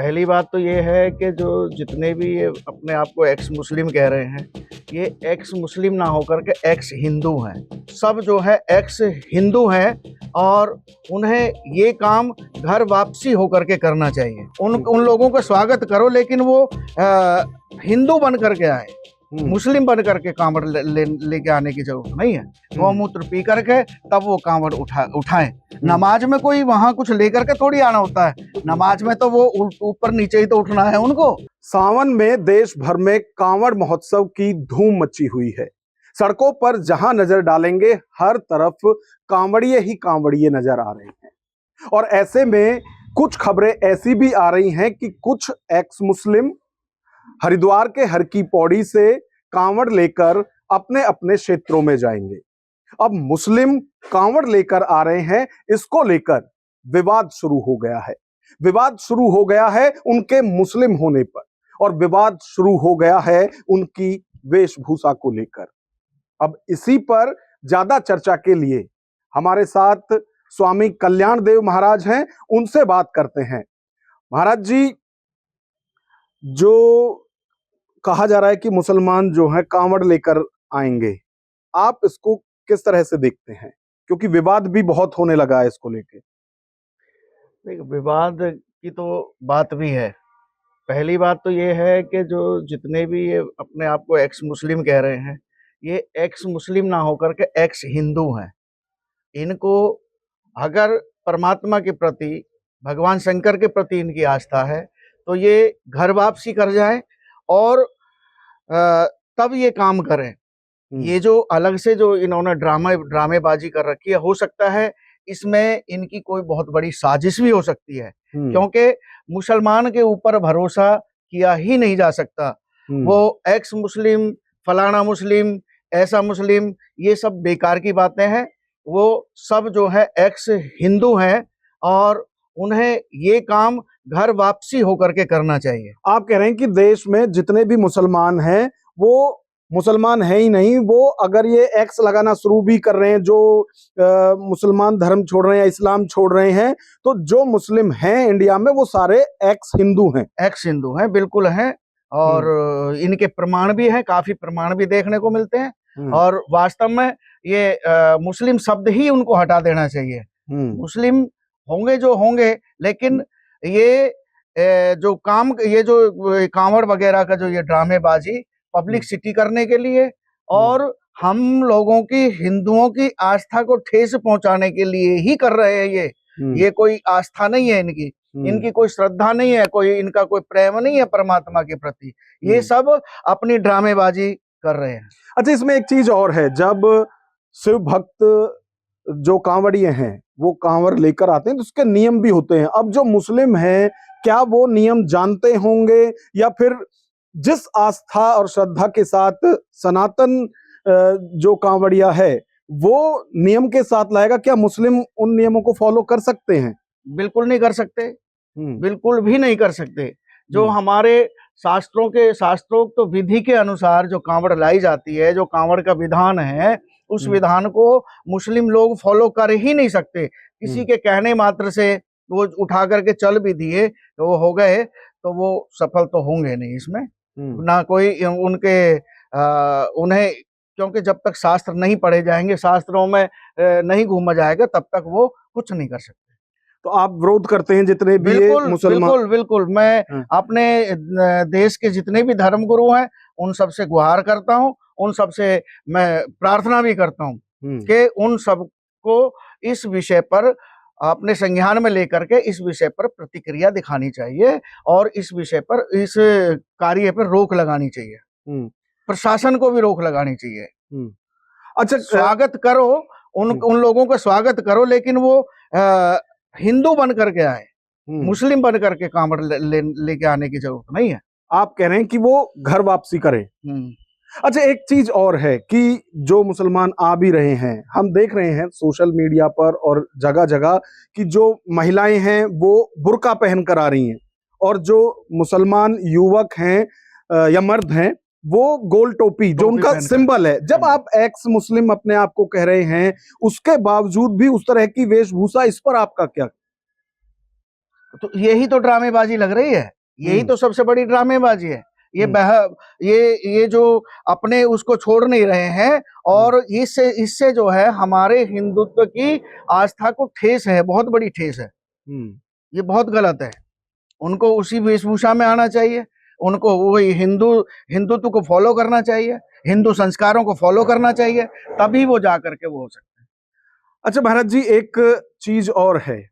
पहली बात तो ये है कि जो जितने भी ये अपने आप को एक्स मुस्लिम कह रहे हैं, ये एक्स मुस्लिम ना होकर के एक्स हिंदू हैं। सब जो है एक्स हिंदू हैं और उन्हें ये काम घर वापसी होकर के करना चाहिए। उन लोगों का स्वागत करो, लेकिन वो हिंदू बन करके आए, मुस्लिम बन करके कांवड़ लेके आने की जरूरत नहीं है। गौमूत्र पी करके तब वो कांवड़ उठाएं। नमाज में कोई वहां कुछ लेकर के थोड़ी आना होता है, नमाज में तो वो ऊपर नीचे ही तो उठना है उनको। सावन में देश भर में कांवड़ महोत्सव की धूम मची हुई है। सड़कों पर जहां नजर डालेंगे हर तरफ कांवड़िए ही कांवड़िए नजर आ रहे हैं। और ऐसे में कुछ खबरें ऐसी भी आ रही हैं कि कुछ एक्स मुस्लिम हरिद्वार के हर की पौड़ी से कांवड़ लेकर अपने अपने क्षेत्रों में जाएंगे। अब मुस्लिम कांवड़ लेकर आ रहे हैं, इसको लेकर विवाद शुरू हो गया है। विवाद शुरू हो गया है उनके मुस्लिम होने पर, और विवाद शुरू हो गया है उनकी वेशभूषा को लेकर। अब इसी पर ज्यादा चर्चा के लिए हमारे साथ स्वामी कल्याण देव महाराज हैं, उनसे बात करते हैं। महाराज जी, जो कहा जा रहा है कि मुसलमान जो है कांवड़ लेकर आएंगे, आप इसको किस तरह से देखते हैं? क्योंकि विवाद भी बहुत होने लगा है इसको लेके। विवाद की तो बात भी है। पहली बात तो ये है कि जो जितने भी ये अपने आप को एक्स मुस्लिम कह रहे हैं, ये एक्स मुस्लिम ना होकर के एक्स हिंदू हैं। इनको अगर परमात्मा के प्रति, भगवान शंकर के प्रति इनकी आस्था है तो ये घर वापसी कर जाएं और तब ये काम करें। ये जो अलग से जो इन्होंने ड्रामेबाजी कर रखी है, हो सकता है इसमें इनकी कोई बहुत बड़ी साजिश भी हो सकती है, क्योंकि मुसलमान के ऊपर भरोसा किया ही नहीं जा सकता। वो एक्स मुस्लिम, फलाना मुस्लिम, ऐसा मुस्लिम, ये सब बेकार की बातें हैं। वो सब जो है एक्स हिंदू हैं और उन्हें ये काम घर वापसी होकर के करना चाहिए। आप कह रहे हैं कि देश में जितने भी मुसलमान हैं वो मुसलमान है ही नहीं, वो अगर ये एक्स लगाना शुरू भी कर रहे हैं, जो मुसलमान धर्म छोड़ रहे हैं या इस्लाम छोड़ रहे हैं, तो जो मुस्लिम हैं इंडिया में वो सारे एक्स हिंदू हैं। एक्स हिंदू हैं, बिल्कुल हैं। और इनके प्रमाण भी हैं, काफी प्रमाण भी देखने को मिलते हैं। और वास्तव में ये मुस्लिम शब्द ही उनको हटा देना चाहिए। मुस्लिम होंगे जो होंगे, लेकिन ये जो काम, ये जो कांवड़ वगैरह का जो ये ड्रामेबाजी पब्लिसिटी करने के लिए और हम लोगों की, हिंदुओं की आस्था को ठेस पहुंचाने के लिए ही कर रहे हैं। ये कोई आस्था नहीं है इनकी, इनकी कोई श्रद्धा नहीं है, कोई इनका कोई प्रेम नहीं है परमात्मा के प्रति। ये सब अपनी ड्रामेबाजी कर रहे हैं। अच्छा, इसमें एक चीज और है, जब शिव भक्त जो कांवड़िए हैं वो कांवड़ लेकर आते हैं तो उसके नियम भी होते हैं। अब जो मुस्लिम हैं, क्या वो नियम जानते होंगे, या फिर जिस आस्था और श्रद्धा के साथ सनातन जो कांवड़िया है वो नियम के साथ लाएगा, क्या मुस्लिम उन नियमों को फॉलो कर सकते हैं? बिल्कुल नहीं कर सकते, बिल्कुल भी नहीं कर सकते। जो हमारे शास्त्रोक्त विधि के अनुसार जो कांवड़ लाई जाती है, जो कांवड़ का विधान है, उस विधान को मुस्लिम लोग फॉलो कर ही नहीं सकते। किसी के कहने मात्र से वो उठा करके चल भी दिए तो वो हो गए, तो वो सफल तो होंगे नहीं इसमें। ना कोई उनके उन्हें, क्योंकि जब तक शास्त्र नहीं पढ़े जाएंगे, शास्त्रों में नहीं घूमा जाएगा, तब तक वो कुछ नहीं कर सकते। तो आप विरोध करते हैं जितने भी मुसलमान? बिल्कुल बिल्कुल। मैं अपने देश के जितने भी धर्म गुरु हैं उन सब से गुहार करता हूं, उन सब से मैं प्रार्थना भी करता हूं कि उन सबको इस विषय पर अपने संज्ञान में लेकर के इस विषय पर प्रतिक्रिया दिखानी चाहिए और इस विषय पर, इस कार्य पर रोक लगानी चाहिए। प्रशासन को भी रोक लगानी चाहिए। अच्छा, स्वागत करो, उन लोगों का स्वागत करो, लेकिन वो हिंदू बन करके आए, मुस्लिम बन करके कांवड़ लेके आने की जरूरत नहीं है। आप कह रहे हैं कि वो घर वापसी करें। अच्छा, एक चीज और है कि जो मुसलमान आ भी रहे हैं, हम देख रहे हैं सोशल मीडिया पर और जगह जगह कि जो महिलाएं हैं वो बुर्का पहन कर आ रही हैं, और जो मुसलमान युवक हैं या मर्द हैं वो गोल टोपी जो उनका सिंबल है। जब आप एक्स मुस्लिम अपने आप को कह रहे हैं, उसके बावजूद भी उस तरह की वेशभूषा, इस पर आपका क्या? तो यही तो ड्रामेबाजी लग रही है, यही तो सबसे बड़ी ड्रामेबाजी है। ये ये जो अपने उसको छोड़ नहीं रहे हैं, और इससे जो है हमारे हिंदुत्व की आस्था को ठेस है, बहुत बड़ी ठेस है। ये बहुत गलत है। उनको उसी वेशभूषा में आना चाहिए, उनको वही हिंदुत्व को फॉलो करना चाहिए, हिंदू संस्कारों को फॉलो करना चाहिए, तभी वो जा करके वो हो सकते हैं। अच्छा महाराज जी, एक चीज और है,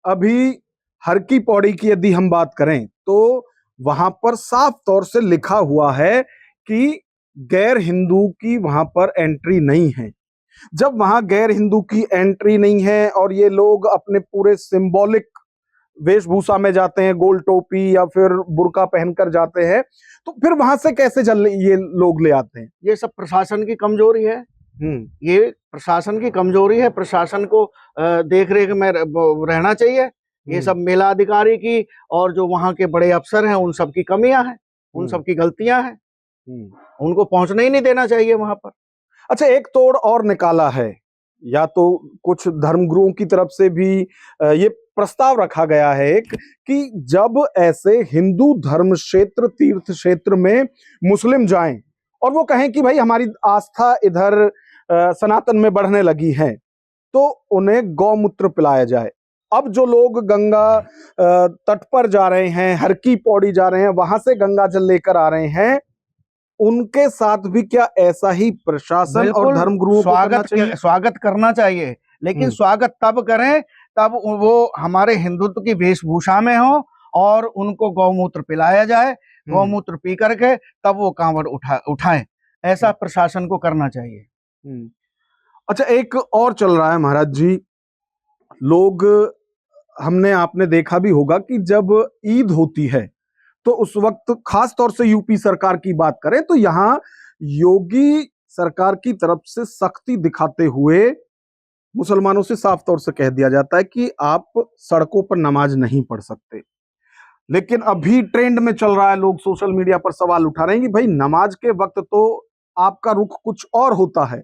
अभी हर की पौड़ी की यदि हम बात करें तो वहां पर साफ तौर से लिखा हुआ है कि गैर हिंदू की वहां पर एंट्री नहीं है। जब वहां गैर हिंदू की एंट्री नहीं है और ये लोग अपने पूरे सिंबॉलिक वेशभूषा में जाते हैं, गोल टोपी या फिर बुर्का पहनकर जाते हैं, तो फिर वहां से कैसे ये लोग ले आते हैं? ये सब प्रशासन की कमजोरी है। ये प्रशासन की कमजोरी है। प्रशासन को देख रेख में रहना चाहिए। ये सब मेला अधिकारी की और जो वहां के बड़े अफसर हैं उन सब की कमियां हैं, उन सब की गलतियां हैं। उनको पहुंचने ही नहीं देना चाहिए वहां पर। अच्छा, एक तोड़ और निकाला है, या तो कुछ धर्मगुरुओं की तरफ से भी ये प्रस्ताव रखा गया है एक, कि जब ऐसे हिंदू धर्म क्षेत्र, तीर्थ क्षेत्र में मुस्लिम जाएं और वो कहें कि भाई हमारी आस्था इधर सनातन में बढ़ने लगी है, तो उन्हें गौमूत्र पिलाया जाए। अब जो लोग गंगा तट पर जा रहे हैं, हर की पौड़ी जा रहे हैं, वहां से गंगा जल लेकर आ रहे हैं, उनके साथ भी क्या ऐसा ही प्रशासन और धर्मगुरुओं को करना चाहिए? स्वागत करना चाहिए, लेकिन स्वागत तब करें तब वो हमारे हिंदुत्व की वेशभूषा में हो और उनको गौमूत्र पिलाया जाए। गौमूत्र पी करके तब वो कांवड़ उठाएं। ऐसा प्रशासन को करना चाहिए। अच्छा, एक और चल रहा है महाराज जी, लोग, हमने आपने देखा भी होगा कि जब ईद होती है तो उस वक्त खास तौर से यूपी सरकार की बात करें तो यहां योगी सरकार की तरफ से सख्ती दिखाते हुए मुसलमानों से साफ तौर से कह दिया जाता है कि आप सड़कों पर नमाज नहीं पढ़ सकते। लेकिन अभी ट्रेंड में चल रहा है, लोग सोशल मीडिया पर सवाल उठा रहे हैं कि भाई नमाज के वक्त तो आपका रुख कुछ और होता है,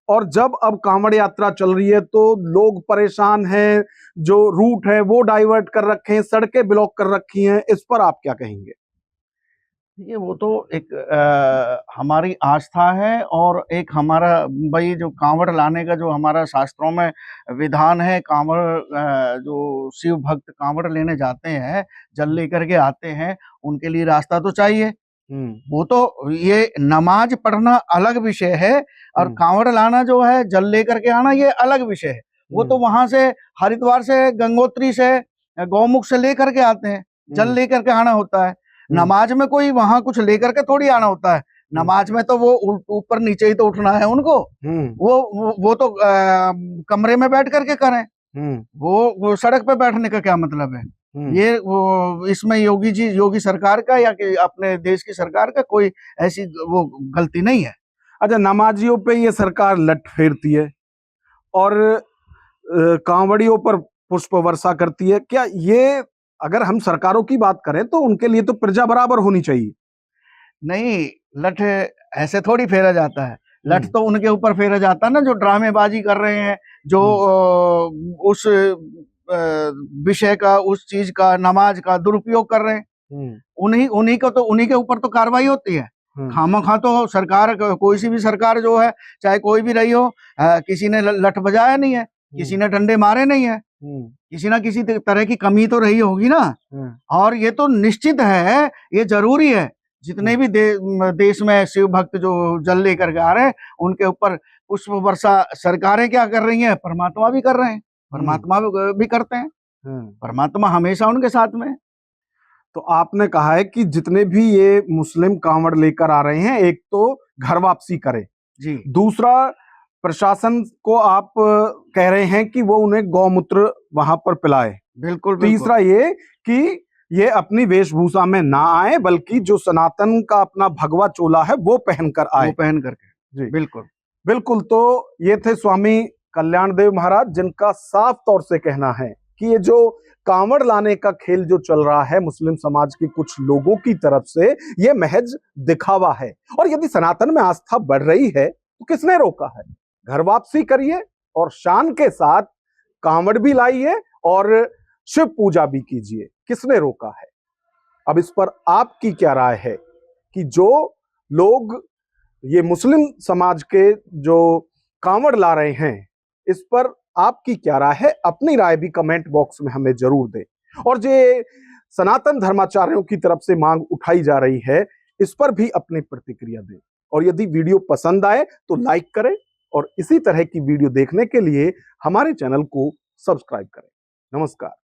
और जब अब कांवड़ यात्रा चल रही है तो लोग परेशान हैं, जो रूट है वो डाइवर्ट कर रखे हैं, सड़कें ब्लॉक कर रखी हैं, इस पर आप क्या कहेंगे? ये वो तो एक हमारी आस्था है, और एक हमारा भाई जो कांवड़ लाने का जो हमारा शास्त्रों में विधान है, कांवड़ जो शिव भक्त कांवड़ लेने जाते हैं, जल लेकर के आते हैं, उनके लिए रास्ता तो चाहिए। वो तो ये नमाज पढ़ना अलग विषय है, और कांवड़ लाना जो है, जल लेकर के आना, ये अलग विषय है। वो तो वहां से हरिद्वार से, गंगोत्री से, गौमुख से लेकर के आते हैं, जल लेकर के आना होता है। नमाज में कोई वहां कुछ लेकर के थोड़ी आना होता है। नमाज में तो वो ऊपर नीचे ही तो उठना है उनको। वो तो कमरे में बैठ करके करें। वो सड़क पे बैठने का क्या मतलब है? ये वो इसमें योगी सरकार का या कि अपने देश की सरकार का कोई ऐसी वो गलती नहीं है। अच्छा, नमाजियों पे ये सरकार लट फेरती है और कांवड़ियों पर पुष्प वर्षा करती है। क्या ये, अगर हम सरकारों की बात करें तो उनके लिए तो प्रजा बराबर होनी चाहिए? नहीं, लठ ऐसे थोड़ी फेरा जाता है। लठ तो उनके ऊपर फेरा जाता है ना जो ड्रामेबाजी कर रहे हैं, जो उस विषय का, उस चीज का, नमाज का दुरुपयोग कर रहे हैं। उन्हीं के ऊपर तो कार्रवाई होती है। खामखा तो सरकार, कोई सी भी सरकार जो है, चाहे कोई भी रही हो, किसी ने लठ बजाया नहीं है, किसी ने डंडे मारे नहीं है, किसी ना किसी तरह की कमी तो रही होगी ना। और ये तो निश्चित है, ये जरूरी है। जितने भी देश में शिव भक्त जो जल लेकर के आ रहे हैं, उनके ऊपर पुष्प वर्षा सरकारें क्या कर रही हैं, परमात्मा भी कर रहे हैं, परमात्मा भी करते हैं। परमात्मा हमेशा उनके साथ में। तो आपने कहा है कि जितने भी ये मुस्लिम कांवड़ लेकर आ रहे हैं, एक तो घर वापसी करें जी, दूसरा प्रशासन को आप कह रहे हैं कि वो उन्हें गौमूत्र वहां पर पिलाए, बिल्कुल। तीसरा ये कि ये अपनी वेशभूषा में ना आए, बल्कि जो सनातन का अपना भगवा चोला है वो पहनकर आए, वो पहन करके। जी बिल्कुल बिल्कुल। तो ये थे स्वामी कल्याण देव महाराज, जिनका साफ तौर से कहना है कि ये जो कांवड़ लाने का खेल जो चल रहा है मुस्लिम समाज के कुछ लोगों की तरफ से, ये महज दिखावा है। और यदि सनातन में आस्था बढ़ रही है तो किसने रोका है? घर वापसी करिए और शान के साथ कांवड़ भी लाइए और शिव पूजा भी कीजिए, किसने रोका है? अब इस पर आपकी क्या राय है कि जो लोग ये मुस्लिम समाज के जो कांवड़ ला रहे हैं, इस पर आपकी क्या राय है? अपनी राय भी कमेंट बॉक्स में हमें जरूर दें। और जो सनातन धर्माचार्यों की तरफ से मांग उठाई जा रही है, इस पर भी अपनी प्रतिक्रिया दें। और यदि वीडियो पसंद आए तो लाइक करें और इसी तरह की वीडियो देखने के लिए हमारे चैनल को सब्सक्राइब करें। नमस्कार।